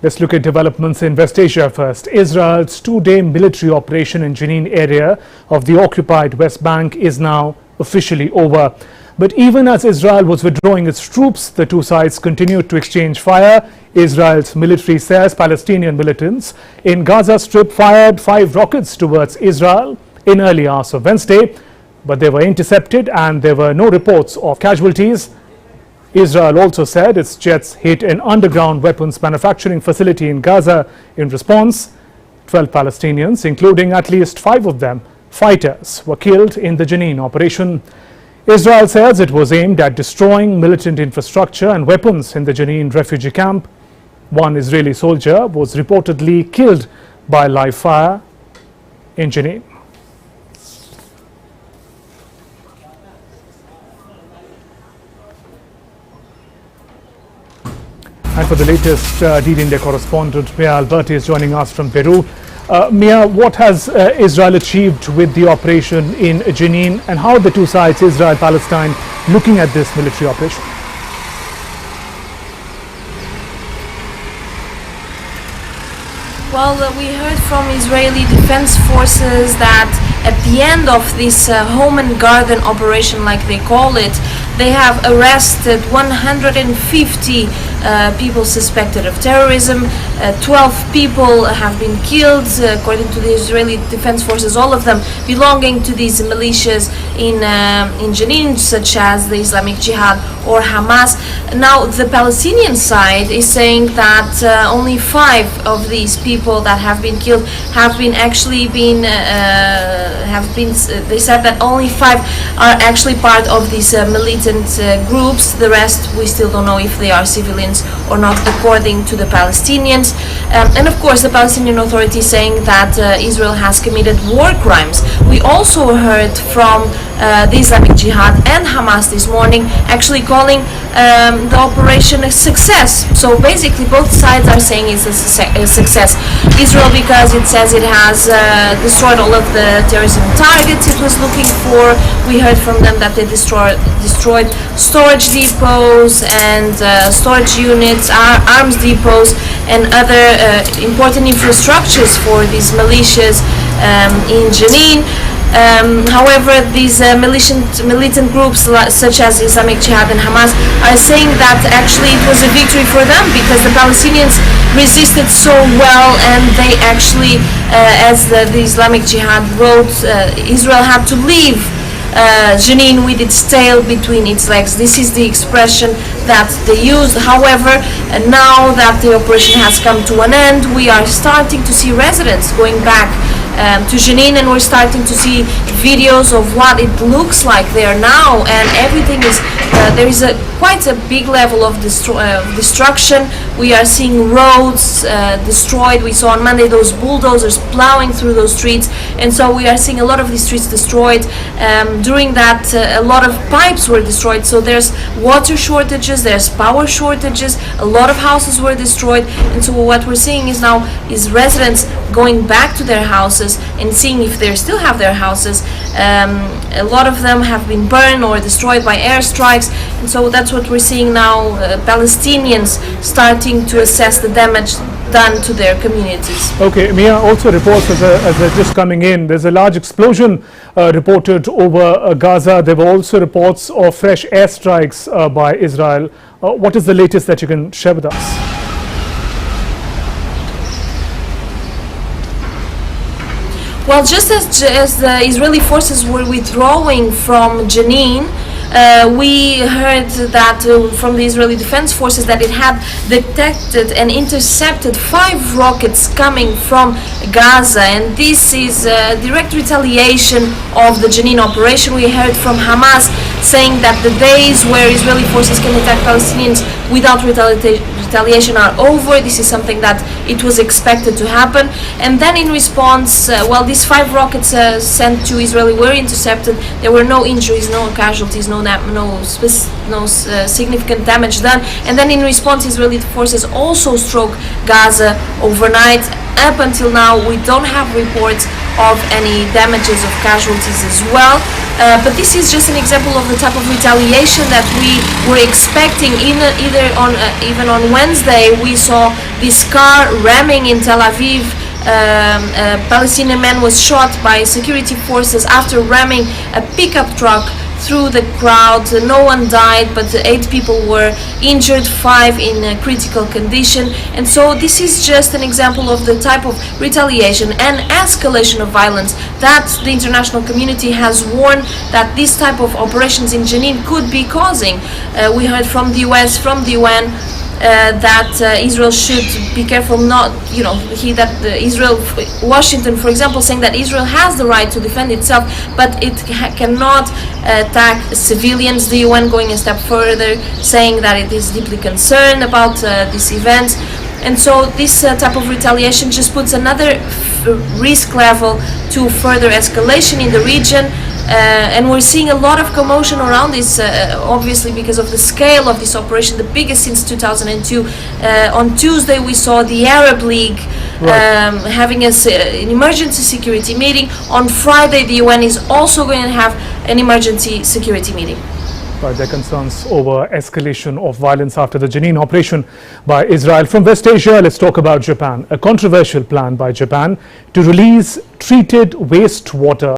Let's look at developments in West Asia first. Israel's two-day military operation in Jenin area of the occupied West Bank is now officially over. But even as Israel was withdrawing its troops, the two sides continued to exchange fire. Israel's military says Palestinian militants in Gaza Strip fired 5 rockets towards Israel in early hours of Wednesday, but they were intercepted and there were no reports of casualties. Israel also said its jets hit an underground weapons manufacturing facility in Gaza in response. 12 Palestinians, including at least 5 of them fighters, were killed in the Jenin operation. Israel says it was aimed at destroying militant infrastructure and weapons in the Jenin refugee camp. One Israeli soldier was reportedly killed by live fire in Jenin. And for the latest, D-India correspondent Mia Alberti is joining us from Peru. Mia, what has Israel achieved with the operation in Jenin, and how are the two sides, Israel and Palestine, looking at this military operation? Well, we heard from Israeli Defense Forces that at the end of this home and garden operation, like they call it, they have arrested 150 people suspected of terrorism. 12 people have been killed, according to the Israeli Defense Forces, all of them belonging to these militias in Jenin, such as the Islamic Jihad or Hamas. Now, the Palestinian side is saying that only 5 of these people that have been killed have been they said that only 5 are actually part of these militant groups. The rest, we still don't know if they are civilians or not, according to the Palestinians. And of course, the Palestinian Authority is saying that Israel has committed war crimes. We also heard from the Islamic Jihad and Hamas this morning, actually calling the operation a success. So basically, both sides are saying it's a success. Israel, because it says it has destroyed all of the terrorism targets it was looking for. We heard from them that they destroyed storage depots and storage units, arms depots, and other important infrastructures for these militias in Jenin. However, these militant groups such as Islamic Jihad and Hamas are saying that actually it was a victory for them, because the Palestinians resisted so well, and they actually, as the Islamic Jihad wrote, Israel had to leave Jenin with its tail between its legs. This is the expression that they used. However, now that the operation has come to an end, we are starting to see residents going back to Jenin, and we're starting to see videos of what it looks like there now, and everything is there is quite a big level of destruction. We are seeing roads destroyed. We saw on Monday those bulldozers plowing through those streets, and so we are seeing a lot of these streets destroyed. During that, a lot of pipes were destroyed, so there's water shortages, there's power shortages, a lot of houses were destroyed, and so what we're seeing is now is residents going back to their houses and seeing if they still have their houses. A lot of them have been burned or destroyed by airstrikes, and so that's what we're seeing now, Palestinians starting to assess the damage done to their communities. Okay, Mia, also reports as they're just coming in, there's a large explosion reported over Gaza. There were also reports of fresh airstrikes by Israel. What is the latest that you can share with us? Well, just as the Israeli forces were withdrawing from Jenin, we heard that from the Israeli Defense Forces that it had detected and intercepted 5 rockets coming from Gaza, and this is a direct retaliation of the Jenin operation. We heard from Hamas saying that the days where Israeli forces can attack Palestinians without retaliation are over. This is something that it was expected to happen. And then in response, well, these 5 rockets sent to Israel were intercepted. There were no injuries, no casualties, no significant damage done. And then in response, Israeli forces also struck Gaza overnight. Up until now, we don't have reports of any damages of casualties as well. But this is just an example of the type of retaliation that we were expecting. Even on Wednesday, we saw this car ramming in Tel Aviv. A Palestinian man was shot by security forces after ramming a pickup truck through the crowd. No one died, but 8 people were injured, 5 in a critical condition. And so this is just an example of the type of retaliation and escalation of violence that the international community has warned that this type of operations in Jenin could be causing. We heard from the US, from the UN, that Israel should be careful not, Washington, for example, saying that Israel has the right to defend itself, but it cannot attack civilians. The UN going a step further, saying that it is deeply concerned about this event. And so this type of retaliation just puts another risk level to further escalation in the region. And we're seeing a lot of commotion around this, obviously because of the scale of this operation, the biggest since 2002. On Tuesday we saw the Arab League having an emergency security meeting. On Friday the UN is also going to have an emergency security meeting. Right, their concerns over escalation of violence after the Jenin operation by Israel. From West Asia, let's talk about Japan. A controversial plan by Japan to release treated wastewater